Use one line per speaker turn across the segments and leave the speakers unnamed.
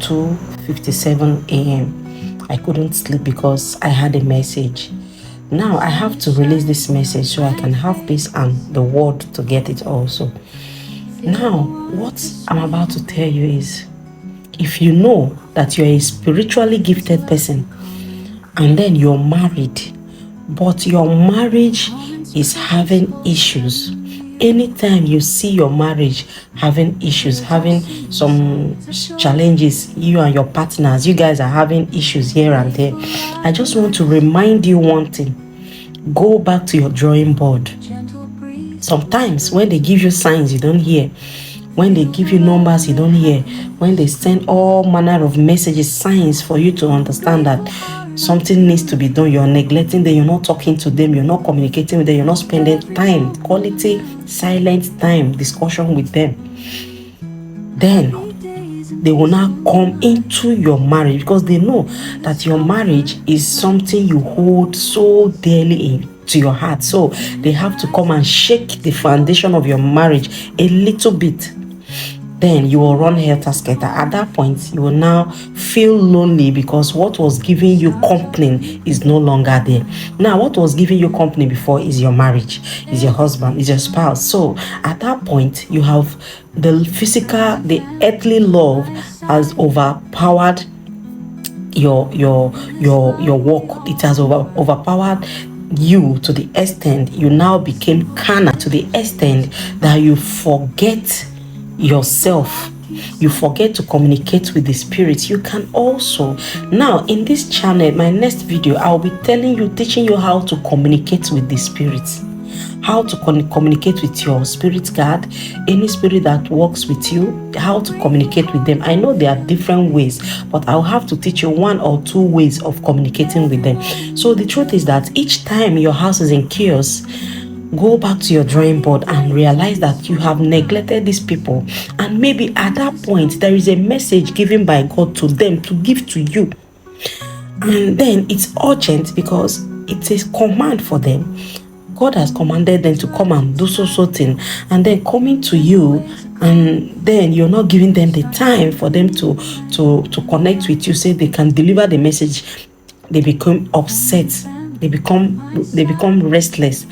2:57 a.m. I couldn't sleep because I had a message. Now I have to release this message so I can have peace and the word to get it also. Now, what I'm about to tell you is, if you know that you're a spiritually gifted person and then you're married, but your marriage is having issues, anytime you see your marriage having issues, having some challenges, you and your partners, you guys are having issues here and there, I just want to remind you one thing. Go back to your drawing board. Sometimes when they give you signs, you don't hear. When they give you numbers, you don't hear. When they send all manner of messages, signs for you to understand that something needs to be done, you're neglecting them, you're not talking to them, you're not communicating with them, you're not spending time, quality, silent time, discussion with them. Then they will now come into your marriage because they know that your marriage is something you hold so dearly to your heart. So they have to come and shake the foundation of your marriage a little bit. Then you will run helter-skelter. At that point, you will now feel lonely because what was giving you company is no longer there. Now, what was giving you company before is your marriage, is your husband, is your spouse. So at that point, you have the physical, the earthly love has overpowered your work. It has overpowered you to the extent you now became carnal, to the extent that you forget yourself, you forget to communicate with the spirit. You can also, now in this channel, my next video, I'll be teaching you how to communicate with the spirit, how to communicate with your spirit guide, any spirit that works with you, how to communicate with them. I know there are different ways, but I'll have to teach you 1 or 2 ways of communicating with them. So the truth is that each time your house is in chaos, go back to your drawing board and realize that you have neglected these people, and maybe at that point there is a message given by God to them to give to you, and then it's urgent because it's a command for them. God has commanded them to come and do so thing, and then coming to you, and then you're not giving them the time for them to connect with you, say they can deliver the message. They become upset, they become restless,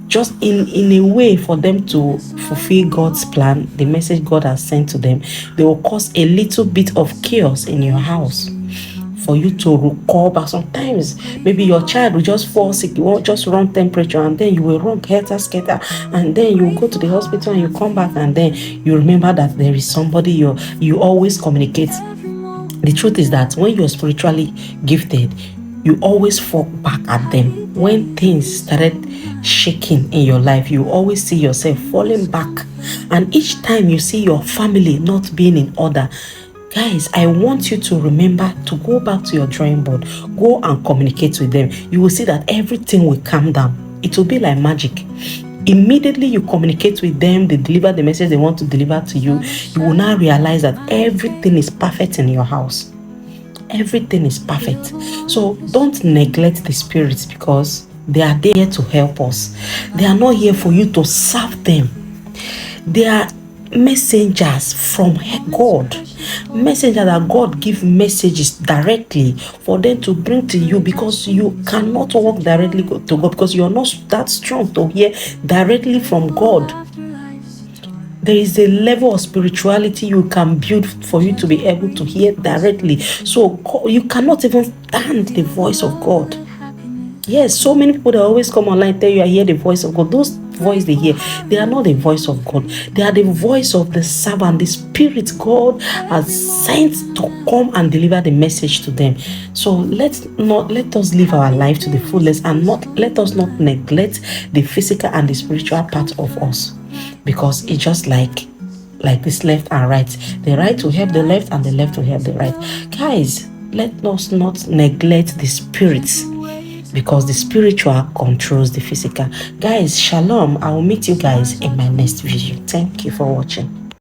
just in a way for them to fulfill God's plan, the message God has sent to them. They will cause a little bit of chaos in your house for you to recall back. Sometimes maybe your child will just fall sick, you won't just run temperature, and then you will run helter-skelter, and then you go to the hospital and you come back, and then you remember that there is somebody you always communicate. The truth is that when you're spiritually gifted, you always fall back at them. When things started shaking in your life, you always see yourself falling back. And each time you see your family not being in order, guys, I want you to remember to go back to your drawing board. Go and communicate with them. You will see that everything will calm down. It will be like magic. Immediately you communicate with them, they deliver the message they want to deliver to you. You will now realize that everything is perfect in your house. Everything is perfect. So don't neglect the spirits because they are there to help us. They are not here for you to serve them. They are messengers from God. Messengers that God give messages directly for them to bring to you, because you cannot walk directly to God because you're not that strong to hear directly from God. There is a level of spirituality you can build for you to be able to hear directly. So you cannot even stand the voice of God. Yes, so many people that always come online tell you I hear the voice of God. Those voice they hear, they are not the voice of God. They are the voice of the servant, the spirit God has sent to come and deliver the message to them. So let us live our life to the fullest, and let us not neglect the physical and the spiritual part of us, because it's just like this left and right. The right will help the left and the left will help the right. Guys, let us not neglect the spirits, because the spiritual controls the physical. Guys, shalom. I will meet you guys in my next video. Thank you for watching.